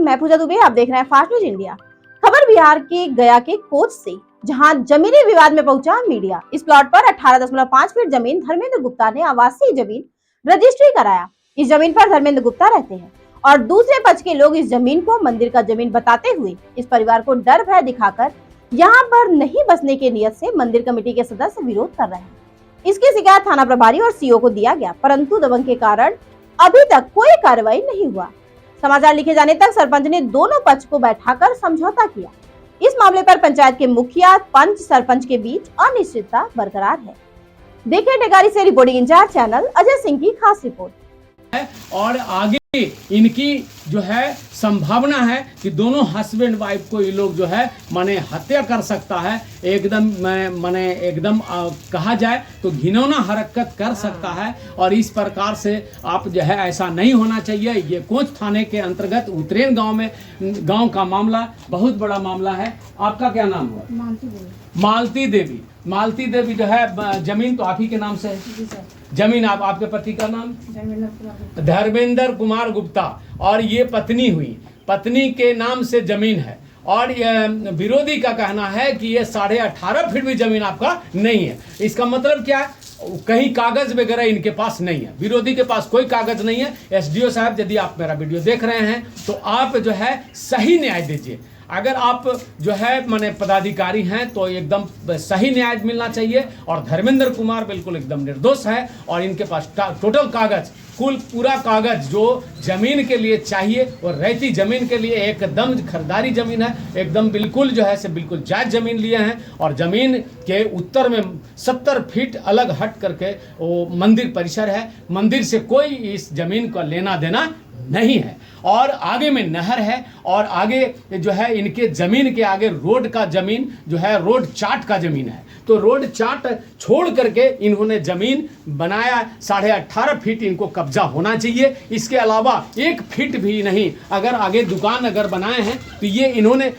मैं पूजा दुबे, आप देख रहे हैं फास्ट न्यूज इंडिया। खबर बिहार के गया के कोच से, जहां जमीनी विवाद में पहुंचा मीडिया। इस प्लॉट पर 18.5 फीट जमीन धर्मेंद्र गुप्ता ने आवासीय जमीन रजिस्ट्री कराया। इस जमीन पर धर्मेंद्र गुप्ता रहते हैं और दूसरे पक्ष के लोग इस जमीन को मंदिर का जमीन बताते हुए इस परिवार को डर भय दिखाकर यहाँ पर नहीं बसने के नियत से मंदिर कमेटी के सदस्य विरोध कर रहे हैं। इसकी शिकायत थाना प्रभारी और सीओ को दिया गया, परंतु दबंग के कारण अभी तक कोई कार्रवाई नहीं हुआ। समाचार लिखे जाने तक सरपंच ने दोनों पक्ष को बैठाकर समझौता किया। इस मामले पर पंचायत के मुखिया, पंच, सरपंच के बीच अनिश्चितता बरकरार है। देखिए टेकारी से reporting incharge channel Ajay Singh की खास रिपोर्ट। और आगे इनकी जो है संभावना है कि दोनों हस्बैंड वाइफ को ये लोग जो है माने हत्या कर सकता है। एकदम माने एकदम कहा जाए तो घिनौना हरकत कर सकता है। और इस प्रकार से आप जो है ऐसा नहीं होना चाहिए। ये कोंच थाने के अंतर्गत उतरेन गांव में गांव का मामला बहुत बड़ा मामला है। आपका क्या नाम हुआ? मालती देवी। मालती देवी जो है जमीन तो आप ही के नाम से है। जमीन आपके पति का नाम धर्मेंद्र कुमार गुप्ता और ये पत्नी हुई, पत्नी के नाम से जमीन है। और विरोधी का कहना है कि ये 18.5 फीट भी जमीन आपका नहीं है। इसका मतलब क्या है? कहीं कागज वगैरह इनके पास नहीं है। विरोधी के पास कोई कागज नहीं है। एसडीओ साहब, यदि आप मेरा वीडियो देख रहे हैं तो आप जो है सही न्याय दीजिए। अगर आप जो है माने पदाधिकारी हैं तो एकदम सही न्याय मिलना चाहिए। और धर्मेंद्र कुमार बिल्कुल एकदम निर्दोष है और इनके पास टोटल कागज, कुल पूरा कागज जो जमीन के लिए चाहिए और रहती जमीन के लिए एकदम खरीदारी जमीन है, एकदम बिल्कुल जो है से बिल्कुल जायज जमीन लिए हैं। और जमीन के उत्तर में 70 फीट अलग हट करके वो मंदिर परिसर है। मंदिर से कोई इस जमीन का लेना देना नहीं है। और आगे में नहर है और आगे जो है इनके जमीन के आगे रोड का जमीन जो है रोड चाट का जमीन है। तो रोड चाट छोड़ करके इन्होंने जमीन बनाया। 18.5 फीट इनको कब्जा होना चाहिए। इसके अलावा 1 फीट भी नहीं। अगर आगे दुकान अगर बनाए हैं तो ये इन्होंने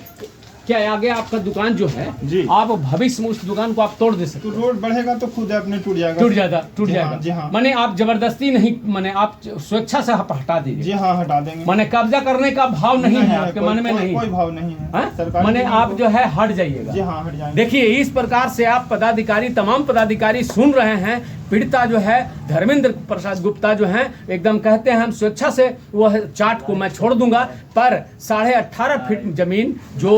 क्या आगे आपका दुकान जो है जी, आप भविष्य में उस दुकान को आप तोड़ दे सकते। तो रोड बढ़ेगा तो खुद अपने टूट जाएगा। जी हाँ। माने आप जबरदस्ती नहीं, माने आप स्वेच्छा से हटा दीजिए। जी हाँ, हटा देंगे। माने कब्जा करने का भाव नहीं है आपके मन में? नहीं, कोई भाव नहीं है। माने आप जो है हट जाइएगा। जी हाँ, हट जाएंगे। देखिए इस प्रकार से आप पदाधिकारी, तमाम पदाधिकारी सुन रहे हैं। पीड़िता जो है धर्मेंद्र प्रसाद गुप्ता जो हैं एकदम कहते हैं हम स्वेच्छा से वह चार्ट को मैं छोड़ दूंगा, पर 18.5 फीट जमीन जो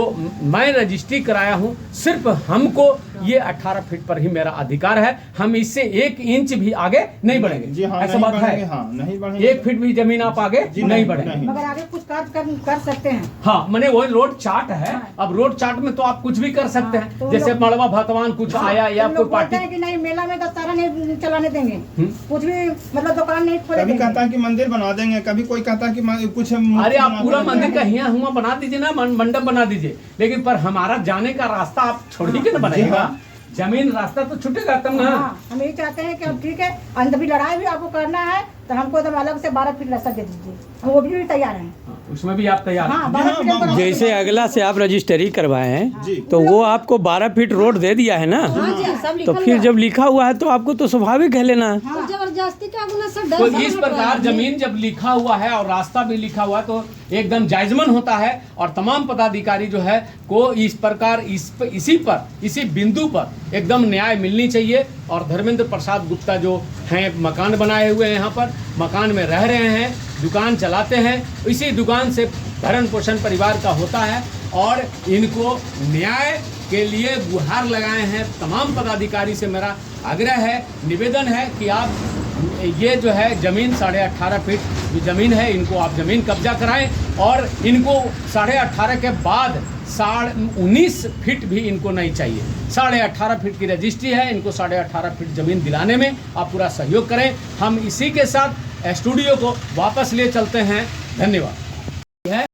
मैं रजिस्ट्री कराया हूं, सिर्फ हमको ये 18 फीट पर ही मेरा अधिकार है। हम इससे 1 इंच भी आगे नहीं बढ़ेंगे। जी हाँ, ऐसा बात है? हाँ, नहीं बढ़ेंगे। 1 फीट भी जमीन आप आगे नहीं बढ़ेंगे। मगर आगे कुछ कार्य कर सकते हैं। हाँ, मैंने वो रोड चार्ट है। अब रोड चार्ट में तो आप कुछ भी कर सकते हैं। तो जैसे मड़वा भगवान कुछ आया या कोई पार्टी कि नहीं मेला में दशहरा नहीं चलाने देंगे, कुछ भी मतलब दुकान नहीं खोले। कभी कहता है कि मंदिर बना देंगे, कभी कोई कहता है कि कुछ। अरे आप पूरा मंदिर का हिया हुआ बना दीजिए ना, मंडप बना दीजिए, लेकिन पर हमारा जाने का रास्ता आप छोड़िए के ना बनाइएगा। जमीन रास्ता तो छूटेगा तब ना। हम यही चाहते हैं कि अब ठीक है, अंत भी लड़ाई भी आपको करना है तो हमको एकदम अलग से 12 फीट रास्ता दे दीजिए। हम वो भी तैयार हैं। उसमें भी आप तैयार हैं? जैसे अगला से आप रजिस्ट्री करवाए हैं तो वो आपको 12 फीट रोड दे दिया है ना, तो फिर जब लिखा हुआ है तो आपको तो स्वाभाविक है लेना। जबरदस्ती क्या तो इस प्रकार जमीन जब लिखा हुआ है और रास्ता भी लिखा हुआ है तो एकदम जायजमन होता है। और तमाम पदाधिकारी जो है को इस प्रकार इसी बिंदु पर एकदम न्याय मिलनी चाहिए। और धर्मेंद्र प्रसाद गुप्ता जो हैं मकान बनाए हुए हैं, यहाँ पर मकान में रह रहे हैं, दुकान चलाते हैं, इसी दुकान से भरण पोषण परिवार का होता है। और इनको न्याय के लिए गुहार लगाए हैं। तमाम पदाधिकारी से मेरा आग्रह है, निवेदन है कि आप ये जो है जमीन 18.5 फीट जो जमीन है, इनको आप जमीन कब्जा कराएं। और इनको 18.5 के बाद 19 फीट भी इनको नहीं चाहिए। 18.5 फीट की रजिस्ट्री है, इनको 18.5 फीट जमीन दिलाने में आप पूरा सहयोग करें। हम इसी के साथ स्टूडियो को वापस ले चलते हैं। धन्यवाद।